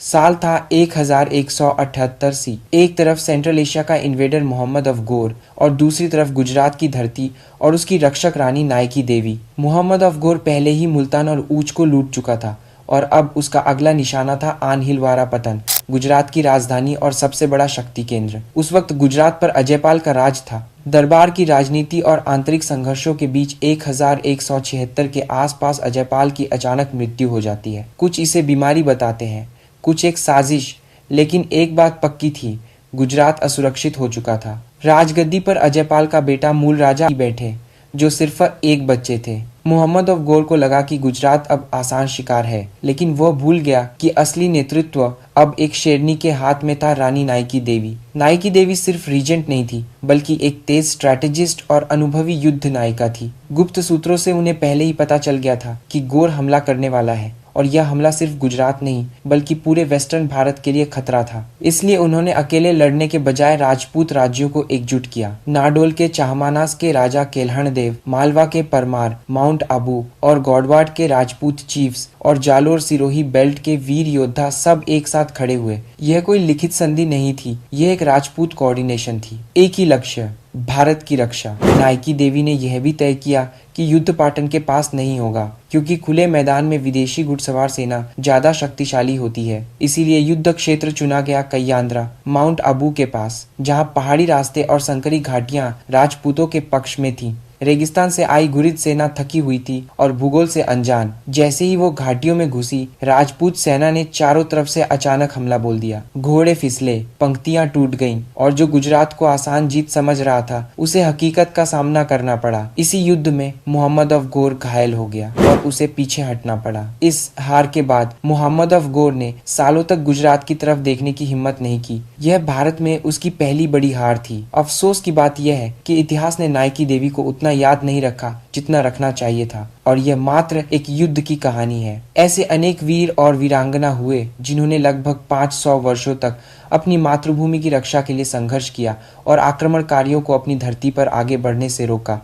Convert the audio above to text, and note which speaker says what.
Speaker 1: साल था 1178 सी। एक तरफ सेंट्रल एशिया का इन्वेडर मोहम्मद अफगोर और दूसरी तरफ गुजरात की धरती और उसकी रक्षक रानी नायकी देवी। मोहम्मद अफगोर पहले ही मुल्तान और ऊच को लूट चुका था और अब उसका अगला निशाना था आनहिलवारा पतन, गुजरात की राजधानी और सबसे बड़ा शक्ति केंद्र। उस वक्त गुजरात पर अजयपाल का राज था। दरबार की राजनीति और आंतरिक संघर्षों के बीच 1176 के आसपास अजयपाल की अचानक मृत्यु हो जाती है। कुछ इसे बीमारी बताते हैं, कुछ एक साजिश, लेकिन एक बात पक्की थी, गुजरात असुरक्षित हो चुका था। राजगद्दी पर अजयपाल का बेटा मूल राजा बैठे, जो सिर्फ एक बच्चे थे। मोहम्मद अफगोर को लगा कि गुजरात अब आसान शिकार है, लेकिन वह भूल गया कि असली नेतृत्व अब एक शेरनी के हाथ में था, रानी नायकी देवी। नायकी देवी सिर्फ रीजेंट नहीं थी, बल्कि एक तेज स्ट्रैटेजिस्ट और अनुभवी युद्ध नायिका थी। गुप्त सूत्रों से उन्हें पहले ही पता चल गया था कि गोर हमला करने वाला है, और यह हमला सिर्फ गुजरात नहीं बल्कि पूरे वेस्टर्न भारत के लिए खतरा था। इसलिए उन्होंने अकेले लड़ने के बजाय राजपूत राज्यों को एकजुट किया। नाडोल के चाहमानास के राजा केल्हण देव, मालवा के परमार, माउंट आबू और गौडवाड के राजपूत चीफ्स और जालोर सिरोही बेल्ट के वीर योद्धा सब एक साथ खड़े हुए। यह कोई लिखित संधि नहीं थी, यह एक राजपूत कोऑर्डिनेशन थी। एक ही लक्ष्य, भारत की रक्षा। नायकी देवी ने यह भी तय किया कि युद्ध पाटन के पास नहीं होगा, क्योंकि खुले मैदान में विदेशी घुड़सवार सेना ज्यादा शक्तिशाली होती है। इसीलिए युद्ध क्षेत्र चुना गया कय्यांद्रा, माउंट आबू के पास, जहां पहाड़ी रास्ते और संकरी घाटियां राजपूतों के पक्ष में थीं। रेगिस्तान से आई घुरिद सेना थकी हुई थी और भूगोल से अनजान। जैसे ही वो घाटियों में घुसी, राजपूत सेना ने चारों तरफ से अचानक हमला बोल दिया। घोड़े फिसले, पंक्तियां टूट गईं और जो गुजरात को आसान जीत समझ रहा था, उसे हकीकत का सामना करना पड़ा। इसी युद्ध में मोहम्मद अफगोर घायल हो गया और उसे पीछे हटना पड़ा। इस हार के बाद मोहम्मद अफगोर ने सालों तक गुजरात की तरफ देखने की हिम्मत नहीं की। यह भारत में उसकी पहली बड़ी हार थी। अफसोस की बात यह है कि इतिहास ने नायकी देवी को उतना याद नहीं रखा जितना रखना चाहिए था, और यह मात्र एक युद्ध की कहानी है। ऐसे अनेक वीर और वीरांगना हुए जिन्होंने लगभग 500 वर्षों तक अपनी मातृभूमि की रक्षा के लिए संघर्ष किया और आक्रमणकारियों को अपनी धरती पर आगे बढ़ने से रोका।